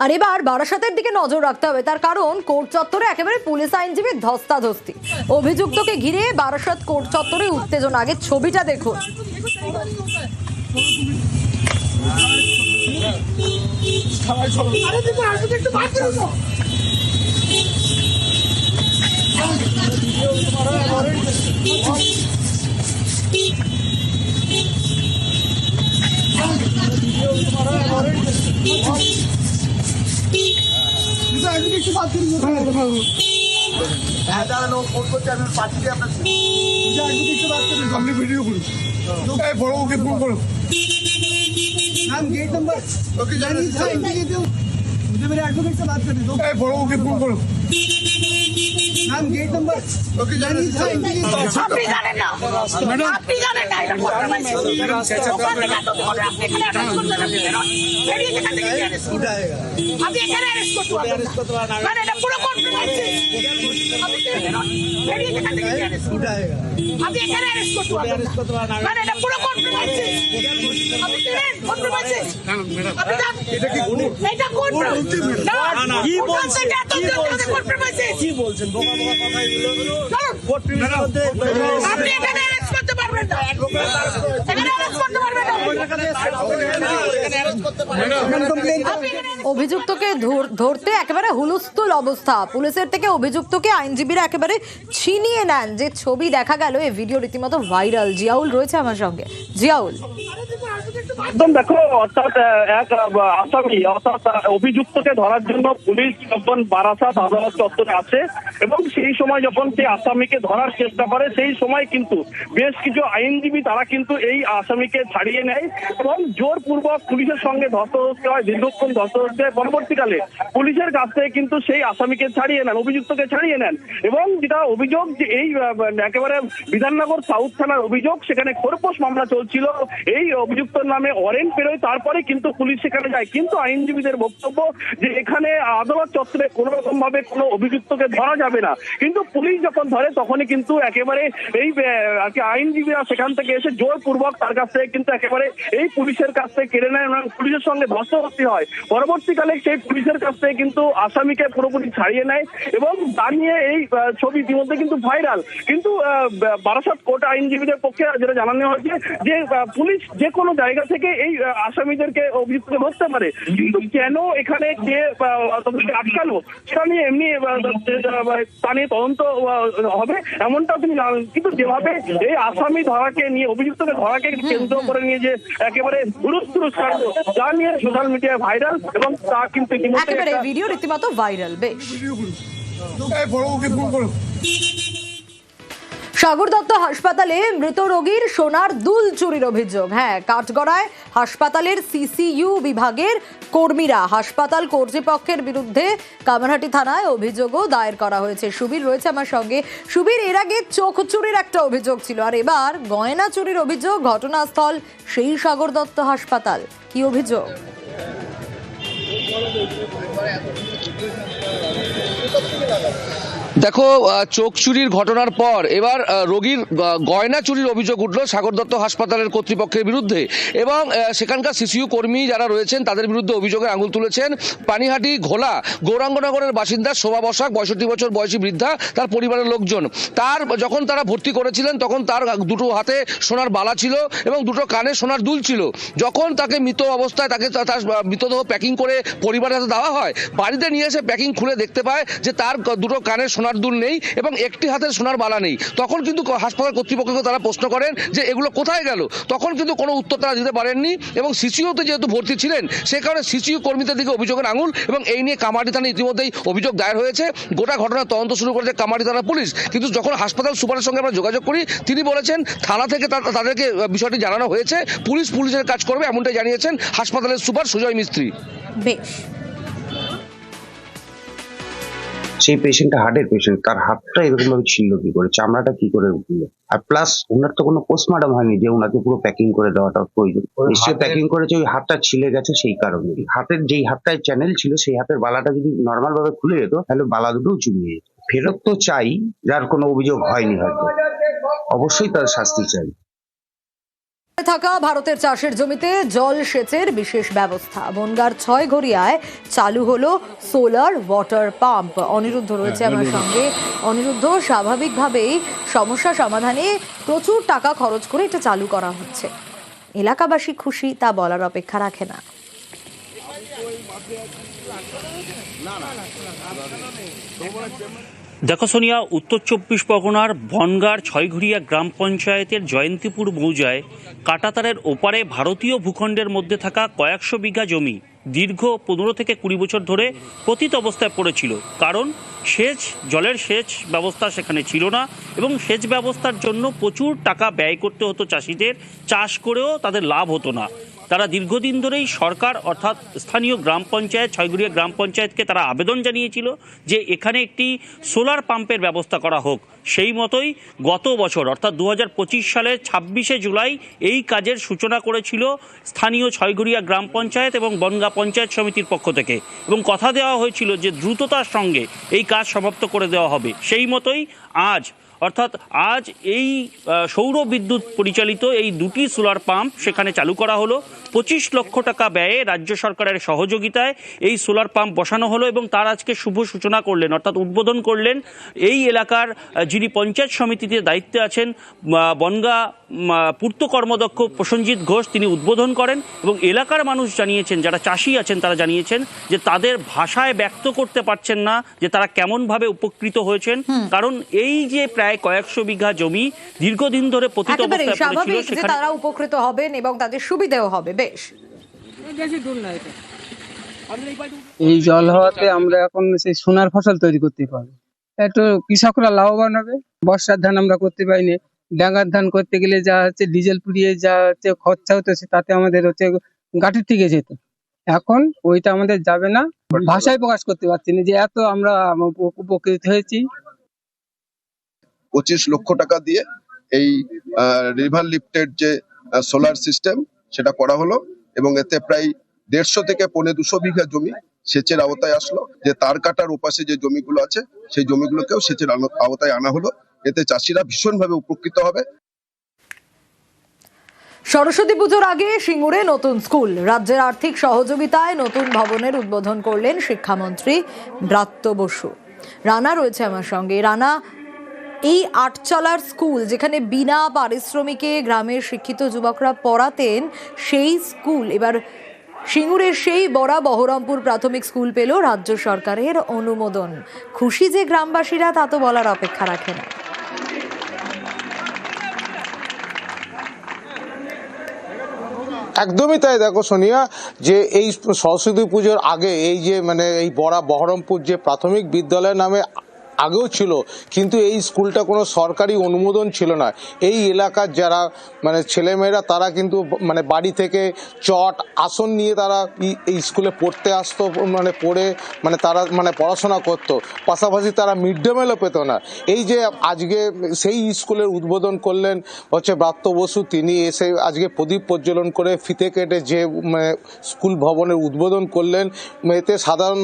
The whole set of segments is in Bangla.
আর এবার বারাসাতের দিকে নজর রাখতে হবে, তার কারণ কোর্ট চত্বরে একেবারে পুলিশ আইনজীবী ধস্তাধস্তি। অভিযুক্তকে ঘিরে বারাসাত কোর্ট চত্বরে উত্তেজনা। আগে ছবিটা দেখুন। वीडियो करो बड़ो के फोन करो नाम गेट नंबर ओके मुझे मेरे एडवोकेट से बात करने दो बड़ो के फोन करो नाम गेट नंबर ओके আপনি জানেন না আপনি জানেন না এটা কম্প্রোমাইজ আপনি এখানে অ্যারেস্ট করতে পারবেন না এটা পুরো কম্প্রোমাইজ আপনি এখানে অ্যারেস্ট করতে পারবেন না এটা পুরো কম্প্রোমাইজ আপনি জানেন কম্প্রোমাইজ এটা কি কোন এটা কোন না কি বলছেন এত কম্প্রোমাইজ কি বলছেন বোকা বোকা কথা এগুলো কোর্ট প্রিমিনাল মধ্যে আপনি এখানে অ্যারেস্ট করতে পারবেন না এখানে অ্যারেস্ট করতে পারবেন না অভিযুক্তকে ধরতে একেবারে হুলস্থুল অবস্থা। পুলিশের থেকে অভিযুক্তকে আইনজীবীরা একেবারে ছিনিয়ে নেন। যে ছবি দেখা গেল, এই ভিডিও রীতিমতো ভাইরাল। জিয়াউল রয়েছে আমার সঙ্গে। জিয়াউল, একদম দেখো, অর্থাৎ এক আসামি অর্থাৎ অভিযুক্তকে ধরার জন্য পুলিশ যখন বারাসাত আদালত চত্বরে আসে এবং সেই সময় যখন সেই আসামিকে ধরার চেষ্টা করে, সেই সময় কিন্তু বেশ কিছু আইনজীবী তারা কিন্তু এই আসামিকে ছাড়িয়ে নেয় এবং জোরপূর্বক পুলিশের সঙ্গে ধস্তাধস্তি হয়, দীর্ঘক্ষণ ধস্তাধস্তি হয়। পরবর্তীকালে পুলিশের কাছ থেকে কিন্তু সেই আসামিকে ছাড়িয়ে নেন, অভিযুক্তকে ছাড়িয়ে নেন। এবং যেটা অভিযোগ যে এই একেবারে বিধাননগর সাউথ থানার অভিযোগ, সেখানে খোরপোশ মামলা চলছিল, এই অভিযুক্তর নামে ওয়ারেন্ট বেরোয়, তারপরে কিন্তু পুলিশ সেখানে যায়। কিন্তু আইনজীবীদের বক্তব্য যে এখানে আদালত চত্বরে কোনো রকম ভাবে কোনো অভিযুক্তকে ধরা যাবে না। কিন্তু পুলিশ যখন ধরে তখনই কিন্তু একেবারে এই আইনজীবীরা সেখান থেকে এসে জোরপূর্বক তার কাছ থেকে কিন্তু একেবারে এই পুলিশের কাছ থেকে কেড়ে নেয় এবং পুলিশের সঙ্গে ধস্তাধস্তি হয়। পরবর্তীকালে সেই পুলিশের কাছ থেকে কিন্তু আসামিকে পুরোপুরি ছাড়িয়ে নেয় এবং তা নিয়ে এই ছবি ইতিমধ্যে কিন্তু ভাইরাল। কিন্তু বারাসাত কোর্ট আইনজীবীদের পক্ষে যেটা জানানো হয়েছে যে পুলিশ যে কোনো জায়গা থেকে এই আসামিদেরকে অভিযুক্তকে ধরতে পারে, কিন্তু কেন এখানে কে আটকালো সেটা নিয়ে এমনি তা নিয়ে তদন্ত হবে এমনটাও তিনি জানান। কিন্তু যেভাবে এই আসামি ধরাকে নিয়ে, অভিযুক্তকে ধরাকে কেন্দ্র করে নিয়ে যে একেবারে হুলস্থুল কাণ্ড, যা নিয়ে সোশ্যাল মিডিয়ায় ভাইরাল এবং তা কিন্তু একেবারে ভিডিও রীতিমতো ভাইরাল। বেশ, बड़ो के फोन करो সাগর দত্ত হাসপাতালে মৃত রোগীর সোনার দুল চুরির অভিযোগ। হ্যাঁ, কাঠগড়ায় হাসপাতালের সিসিইউ বিভাগের কর্মীরা হাসপাতাল কর্তৃপক্ষের বিরুদ্ধে কামারহাটি থানায় অভিযোগও দায়ের করা হয়েছে। সুবীর রয়েছে আমার সঙ্গে। সুবীর, এর আগে চোখ চুরির একটা অভিযোগ ছিল, আর এবার গয়না চুরির অভিযোগ। ঘটনাস্থল সেই সাগর দত্ত হাসপাতাল। কি অভিযোগ? দেখো, চোখ চুরির ঘটনার পর এবার রোগীর গয়না চুরির অভিযোগ উঠল সাগর দত্ত হাসপাতালের কর্তৃপক্ষের বিরুদ্ধে এবং সেখানকার সিসিইউ কর্মী যারা রয়েছেন তাদের বিরুদ্ধে অভিযোগের আঙুল তুলেছেন পানিহাটি ঘোলা গৌরাঙ্গনগরের বাসিন্দা শোভা বসাক, 65 বছর বয়সী বৃদ্ধা, তার পরিবারের লোকজন। তার যখন তারা ভর্তি করেছিলেন তখন তার দুটো হাতে সোনার বালা ছিল এবং দুটো কানে সোনার দুল ছিল। যখন তাকে মৃত অবস্থায় তাকে তার মৃতদেহ প্যাকিং করে পরিবারের হাতে দেওয়া হয়, বাড়িতে নিয়ে এসে প্যাকিং খুলে দেখতে পায় যে তার দুটো কানে সোনার দুল নেই এবং একটি হাতের সোনার বালা নেই। তখন কিন্তু হাসপাতাল কর্তৃপক্ষকে তারা প্রশ্ন করেন যে এগুলো কোথায় গেল। তখন কিন্তু কোনো উত্তর তারা দিতে পারেননি এবং সিসিইউতে যেহেতু ভর্তি ছিলেন সে কারণে সিসিইউ কর্মীদের দিকে অভিযোগের আঙুল এবং এই নিয়ে কামারহাটি থানায় ইতিমধ্যেই অভিযোগ দায়ের হয়েছে। গোটা ঘটনার তদন্ত শুরু করেছে কামারহাটি থানা পুলিশ। কিন্তু যখন হাসপাতাল সুপারের সঙ্গে আমরা যোগাযোগ করি, তিনি বলেছেন থানা থেকে তাদেরকে বিষয়টি জানানো হয়েছে, পুলিশের কাজ করবে, এমনটাই জানিয়েছেন হাসপাতালের সুপার সুজয় মিস্ত্রি। বেশ, সেই পেশেন্টটা হার্টের পেশেন্ট, তার হাতটা এরকম ভাবে ছিল কি করে, চামড়াটা কি করে উঠলো, আর প্লাস ওনার তো কোনো পোস্টমর্টম হয়নি যে ওনাকে পুরো প্যাকিং করে দেওয়াটা প্রয়োজন। নিশ্চয়ই প্যাকিং করেছে, ওই হাতটা ছিলে গেছে সেই কারণে। হাতের যেই হাতটায় চ্যানেল ছিল সেই হাতের বালাটা যদি নর্মাল ভাবে খুলে যেত তাহলে বালা দুটোও চুমিয়ে যেত। ফেরত তো চাই, যার কোনো অভিযোগ হয়নি হয়তো, অবশ্যই তার শাস্তি চাই। থাকা ভারতের চাষের জমিতে জল সেচের বিশেষ ব্যবস্থা। বনগাঁর 6 ঘরিয়ায় চালু হলো সোলার ওয়াটার পাম্প। অনিরুদ্ধ রয়েছে আমার সঙ্গে। অনিরুদ্ধ, স্বাভাবিকভাবেই সমস্যা সমাধানে প্রচুর টাকা খরচ করে এটা চালু করা হচ্ছে। এলাকাবাসী খুশি, তা বলার অপেক্ষা রাখে না। দেখো সোনিয়া, উত্তর 24 পরগনার বনগাঁর 6 ঘরিয়া গ্রাম পঞ্চায়েতের জয়ন্তীপুর মৌজায় কাঁটাতারের ওপারে ভারতীয় ভূখণ্ডের মধ্যে থাকা কয়েকশো বিঘা জমি দীর্ঘ 15 থেকে 20 বছর ধরে পতিত অবস্থায় পড়েছিল। কারণ জলের সেচ ব্যবস্থা সেখানে ছিল না এবং সেচ ব্যবস্থার জন্য প্রচুর টাকা ব্যয় করতে হতো চাষিদের। চাষ করেও তাদের লাভ হতো না। তারা দীর্ঘদিন ধরেই সরকার অর্থাৎ স্থানীয় গ্রাম পঞ্চায়েত 6 ঘরিয়া গ্রাম পঞ্চায়েতকে তারা আবেদন জানিয়েছিল যে এখানে একটি সোলার পাম্পের ব্যবস্থা করা হোক। সেই মতোই গত বছর অর্থাৎ 2025 সালের 26শে জুলাই এই কাজের সূচনা করেছিল স্থানীয় 6 ঘরিয়া গ্রাম পঞ্চায়েত এবং বনগাঁ পঞ্চায়েত সমিতির পক্ষ থেকে, এবং কথা দেওয়া হয়েছিল যে দ্রুততার সঙ্গে এই কাজ সমাপ্ত করে দেওয়া হবে। সেই মতোই আজ এই সৌর বিদ্যুৎ পরিচালিত এই দুটি সোলার পাম্প সেখানে চালু করা হলো। 25 লক্ষ টাকা ব্যয়ে রাজ্য সরকারের সহযোগিতায় এই সোলার পাম্প বসানো হলো এবং তার আজকে শুভ সূচনা করলেন অর্থাৎ উদ্বোধন করলেন এই এলাকার যিনি পঞ্চায়েত সমিতিতে দায়িত্বে আছেন বনগাঁ পূর্ত কর্মদক্ষ প্রসেনজিৎ ঘোষ, তিনি উদ্বোধন করেন। এবং এলাকার মানুষ জানিয়েছেন, যারা চাষি আছেন তারা জানিয়েছেন যে তাদের ভাষায় ব্যক্ত করতে পারছেন না যে তারা কেমনভাবে উপকৃত হয়েছেন। কারণ এই যে প্রায় কয়েকশো বিঘা জমি দীর্ঘদিন ধরে পতিত অবস্থায় পড়েছিল, সেখানে তারা উপকৃত হবেন এবং তাদের সুবিধাও হবে। বেশ, এই জল হওয়াতে আমরা এখন সেই সোনার ফসল তৈরি করতে পারবো, একটু কৃষকরা লাভবান হবে। বর্ষার ধান আমরা করতে পারিনি, ডাঙ্গার ধান করতে গেলে যা হচ্ছে ডিজেল পুড়িয়ে যা হচ্ছে খরচা হতো তাতে আমাদের হচ্ছে গাঁটির থেকে যেত। এখন ওইটা আমাদের যাবে না, ভাষায় প্রকাশ করতে পারছি না যে এত আমরা উপকৃত হয়েছি। 25 লক্ষ টাকা দিয়ে এই রিভার লিফটেড যে সোলার সিস্টেম সেটা করা হলো এবং এতে প্রায় 150 থেকে 200 বিঘা জমি সেচের আওতায় আসলো। যে তার কাটার ওপাশে যে জমিগুলো আছে সেই জমিগুলোকেও সেচের আওতায় আনা হলো। এতে চাষিরা ভীষণভাবে উপকৃত হবে। সরস্বতী পুজোর আগে সিঙ্গুরে নতুন স্কুল। রাজ্যের আর্থিক সহযোগিতায় নতুন ভবনের উদ্বোধন করলেন শিক্ষামন্ত্রী ব্রাত্য বসু। রানা রয়েছে আমার সঙ্গে। রানা, এই আটচালার স্কুল যেখানে বিনা পারিশ্রমিকে গ্রামের শিক্ষিত যুবকরা পড়াতেন, সেই স্কুল এবার সিঙ্গুরের সেই বড়া বহরমপুর প্রাথমিক স্কুল পেল রাজ্য সরকারের অনুমোদন। খুশি যে গ্রামবাসীরা, তা তো বলার অপেক্ষা রাখে না। একদমই তাই। দেখো সোনিয়া, যে এই সরস্বতী পুজোর আগে এই যে এই বড়া বহরমপুর যে প্রাথমিক বিদ্যালয় নামে আগেও ছিল, কিন্তু এই স্কুলটা কোনো সরকারি অনুমোদন ছিল না। এই এলাকার যারা ছেলেমেয়েরা তারা কিন্তু বাড়ি থেকে চট আসন নিয়ে তারা এই স্কুলে পড়তে আসতো, পড়ে তারা পড়াশোনা করতো, পাশাপাশি তারা মিড ডে মিলও পেত না। এই যে আজকে সেই স্কুলের উদ্বোধন করলেন হচ্ছে ব্রাত্য বসু, তিনি এসে আজকে প্রদীপ প্রজ্বলন করে ফিতে কেটে যে স্কুল ভবনের উদ্বোধন করলেন। এতে সাধারণ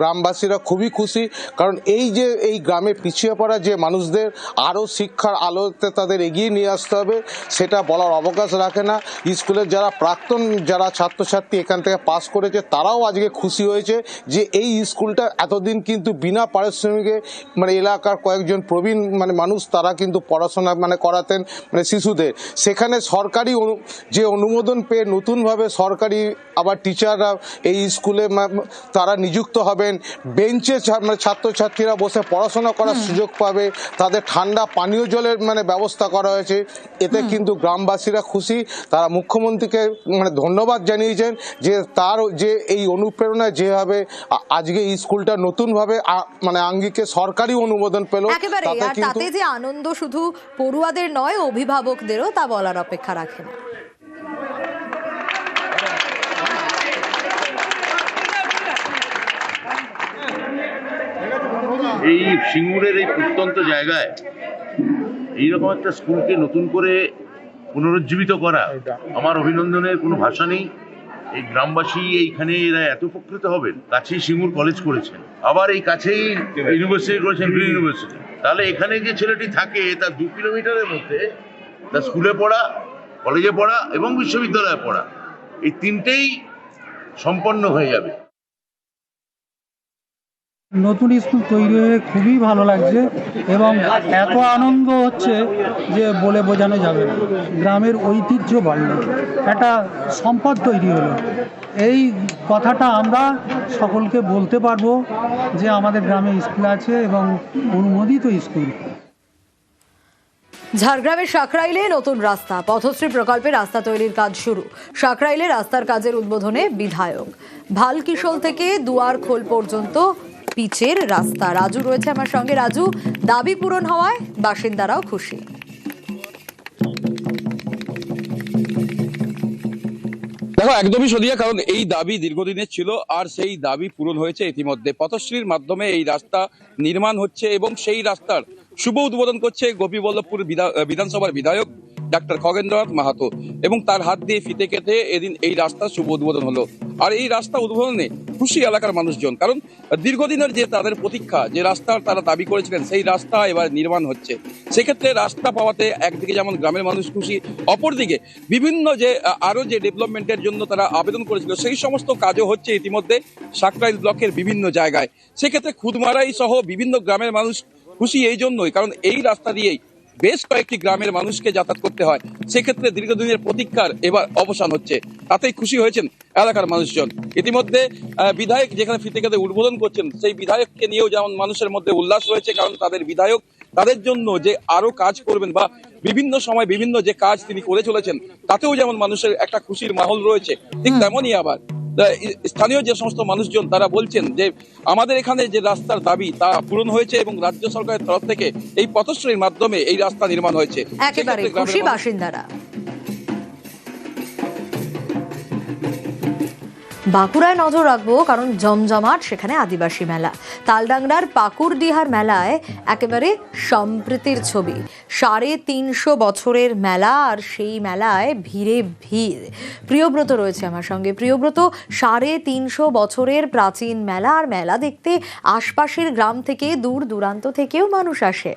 গ্রামবাসীরা খুবই খুশি, কারণ এই যে এই গ্রামে পিছিয়ে পড়া যে মানুষদের আরও শিক্ষার আলোতে তাদের এগিয়ে নিয়ে আসতে হবে, সেটা বলার অবকাশ রাখে না। স্কুলের যারা প্রাক্তন যারা ছাত্রছাত্রী এখান থেকে পাস করেছে তারাও আজকে খুশি হয়েছে যে এই স্কুলটা এতদিন কিন্তু বিনা পারিশ্রমিকে এলাকার কয়েকজন প্রবীণ মানুষ তারা কিন্তু পড়াশোনা করাতেন শিশুদের। সেখানে সরকারি যে অনুমোদন পেয়ে নতুনভাবে সরকারি আবার টিচাররা এই স্কুলে তারা নিযুক্ত হবেন। বেঞ্চে ছাত্রছাত্রীরা বসে পড়াশোনা করার সুযোগ পাবে, তাদের ঠান্ডা পানীয় জলের ব্যবস্থা করা হয়েছে। এতে কিন্তু গ্রামবাসীরা খুশি। তারা মুখ্যমন্ত্রীকে ধন্যবাদ জানিয়েছেন যে তার যে এই অনুপ্রেরণায় যেভাবে আজকে এই স্কুলটা নতুনভাবে আঙ্গিকে সরকারি অনুমোদন পেল, তাতে যে আনন্দ শুধু পড়ুয়াদের নয়, অভিভাবকদেরও, তা বলার অপেক্ষা রাখে না। এই সিঙ্গুরের এই প্রত্যন্ত জায়গায় এইরকম একটা স্কুলকে নতুন করে পুনরুজ্জীবিত করা, আমার অভিনন্দনের কোনো ভাষা নেই। এই গ্রামবাসী এইখানে এরা এত উপকৃত হবেন। কাছেই সিঙ্গুর কলেজ করেছেন, আবার এই কাছেই ইউনিভার্সিটি করেছেন, গ্রিন ইউনিভার্সিটি। তাহলে এখানে যে ছেলেটি থাকে তার 2 কিলোমিটারের মধ্যে তার স্কুলে পড়া কলেজে পড়া এবং বিশ্ববিদ্যালয়ে পড়া, এই তিনটেই সম্পন্ন হয়ে যাবে। নতুন স্কুল তৈরি হয়ে খুবই ভালো লাগছে এবং এত আনন্দ হচ্ছে যে বলে বোঝানো যাবে না। গ্রামের ঐতিহ্য বাড়লো, একটা সম্পদ তৈরি হলো। এই কথাটা আমরা সকলকে বলতে পারবো যে আমাদের গ্রামে স্কুল আছে এবং অনুমোদিত স্কুল। ঝাড়গ্রামের সাকরাইলে নতুন রাস্তা, পথশ্রী প্রকল্পে রাস্তা তৈরির কাজ শুরু। সাকরাইলে রাস্তার কাজের উদ্বোধনে বিধায়ক। ভালকিশোল থেকে দুয়ারখোল পর্যন্ত পিচের রাস্তা। রাজু রয়েছে আমার সঙ্গে। রাজু, দাবি পূরণ হওয়ায় বাসিন্দারাও খুশি। দেখো, একদমই সদিয়া, কারণ এই দাবি দীর্ঘদিনের ছিল আর সেই দাবি পূরণ হয়েছে ইতিমধ্যে। পথশ্রীর মাধ্যমে এই রাস্তা নির্মাণ হচ্ছে এবং সেই রাস্তার শুভ উদ্বোধন করছে গোপীবল্লভপুর বিধানসভার বিধায়ক ডাক্তার খগেন্দ্রনাথ মাহাতো, এবং তার হাত দিয়ে ফিতে কেটে এদিন এই রাস্তার শুভ উদ্বোধন হলো। আর এই রাস্তা উদ্বোধনে খুশি এলাকার মানুষজন, কারণ দীর্ঘদিনের যে তাদের প্রতীক্ষা, যে রাস্তার তারা দাবি করেছিলেন, সেই রাস্তা এবার নির্মাণ হচ্ছে। সেক্ষেত্রে রাস্তা পাওয়াতে একদিকে যেমন গ্রামের মানুষ খুশি, অপরদিকে বিভিন্ন যে আরো যে ডেভেলপমেন্টের জন্য তারা আবেদন করেছিল সেই সমস্ত কাজও হচ্ছে ইতিমধ্যে সাকরাইল ব্লকের বিভিন্ন জায়গায়। সেক্ষেত্রে খুদমারাই সহ বিভিন্ন গ্রামের মানুষ খুশি এই জন্যই, কারণ এই রাস্তা দিয়েই বেশ কয়েকটি গ্রামের মানুষকে যাতায়াত করতে হয়। সেক্ষেত্রে দীর্ঘদিনের প্রতীক্ষার এবার অবসান হচ্ছে, তাতেই খুশি হয়েছেন এলাকার মানুষজন। ইতিমধ্যে বিধায়ক যেখানে ফিতে কেটে উদ্বোধন করছেন, সেই বিধায়ককে নিয়েও যেমন মানুষের মধ্যে উল্লাস রয়েছে, কারণ তাদের বিধায়ক তাদের জন্য যে আরো কাজ করবেন বা বিভিন্ন সময় বিভিন্ন যে কাজ তিনি করে চলেছেন, তাতেও যেমন মানুষের একটা খুশির মাহল রয়েছে, ঠিক তেমনই আবার স্থানীয় যে সমস্ত মানুষজন তারা বলছেন যে আমাদের এখানে যে রাস্তার দাবি তা পূরণ হয়েছে এবং রাজ্য সরকারের তরফ থেকে এই পথশ্রীর মাধ্যমে এই রাস্তা নির্মাণ হয়েছে। একেবারে খুশি বাসিন্দারা। বাঁকুড়ায় নজর রাখবো, কারণ জমজমাট সেখানে আদিবাসী মেলা। তালডাংরার পাকুড়ডিহার মেলায় একেবারে সম্প্রীতির ছবি। 350 বছরের মেলা, আর সেই মেলায় ভিড়ে ভিড়। প্রিয়ব্রত রয়েছে আমার সঙ্গে। প্রিয়ব্রত, 350 বছরের প্রাচীন মেলা, আর মেলা দেখতে আশপাশের গ্রাম থেকে দূর দূরান্ত থেকেও মানুষ আসে।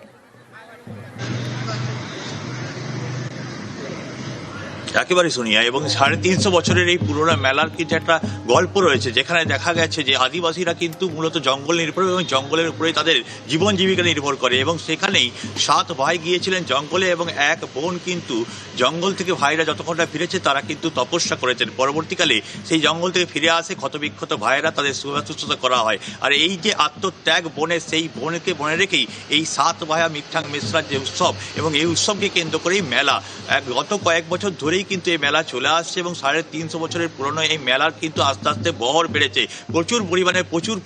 একেবারে শুনিয়া, এবং 350 বছরের এই পুরোনো মেলার কিন্তু একটা গল্প রয়েছে, যেখানে দেখা গেছে যে আদিবাসীরা কিন্তু মূলত জঙ্গল নির্ভর এবং জঙ্গলের উপরে তাদের জীবন জীবিকা নির্ভর করে, এবং সেখানেই 7 ভাই গিয়েছিলেন জঙ্গলে এবং এক বোন কিন্তু জঙ্গল থেকে ভাইরা যতক্ষণ না ফিরেছে তারা কিন্তু তপস্যা করেছেন। পরবর্তীকালে সেই জঙ্গল থেকে ফিরে আসে ক্ষতবিক্ষত ভাইয়েরা, তাদের শুশ্রূষা করা হয়। আর এই যে আত্মত্যাগ বোনের, সেই বোনকে মনে রেখেই এই 7 ভাইয়া মিঠাং মিশ্রার যে উৎসব, এবং এই উৎসবকে কেন্দ্র করেই মেলা গত কয়েক বছর ধরেই কিন্তু এই মেলা চলে আসছে, এবং 350 বছরের পুরনো এই মেলার কিন্তু আস্তে আস্তে বহর বেড়েছে। প্রচুর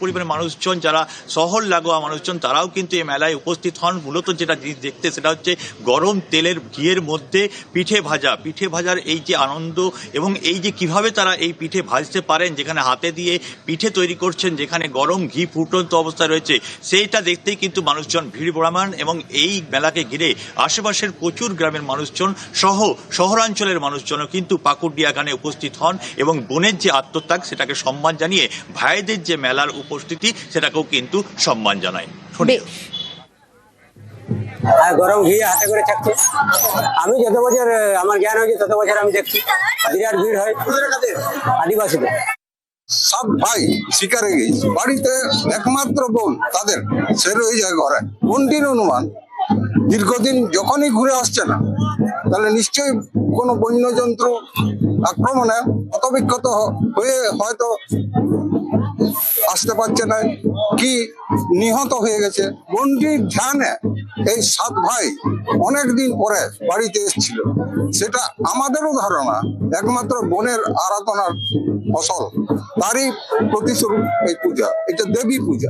পরিমাণে মানুষজন, যারা শহর লাগোয়া মানুষজন, তারাও কিন্তু এই মেলায় উপস্থিত হন। মূলত যেটা জিনিস দেখতে, সেটা হচ্ছে গরম তেলের ঘিয়ের মধ্যে পিঠে ভাজার এই যে আনন্দ, এবং এই যে কিভাবে তারা এই পিঠে ভাজতে পারেন, যেখানে হাতে দিয়ে পিঠে তৈরি করছেন, যেখানে গরম ঘি ফুটন্ত অবস্থায় রয়েছে, সেইটা দেখতেই কিন্তু মানুষজন ভিড় জমান। এবং এই মেলাকে ঘিরে আশেপাশের প্রচুর গ্রামের মানুষজন সহ শহরাঞ্চলের মানুষজনও কিন্তু পাকুড়ডিয়া গানে উপস্থিত হন, এবং বোনের যে আত্মত্যাগ সেটাকে সম্মান জানিয়ে ভাইদের যে মেলার উপস্থিতি সেটাকেও কিন্তু সম্মান জানায়। গরম ঘি হাতে করে থাকছে। আমি যত বছর আমার জ্ঞান হয়েছে তত বছর আমি দেখছি বিরাট ভিড় হয় আদিবাসীদের। 7 ভাই শিকারে গেছে, বাড়িতে একমাত্র বোন তাদের সে রয়ে যায় ঘরে। বোনটির অনুমান দীর্ঘদিন যখনই ঘুরে আসছে না, তাহলে নিশ্চয়ই কোনো বন্যজন্তু আক্রমণে ক্ষতবিক্ষত হয়ে হয়তো আসতে পারছে না, কি নিহত হয়ে গেছে। বোনটির ধ্যানে এই 7 ভাই অনেকদিন পরে বাড়িতে এসেছিল। সেটা আমাদেরও ধারণা একমাত্র বোনের আরাধনার ফসল, তারই প্রতিস্বরূপ এই পূজা। এটা দেবী পূজা।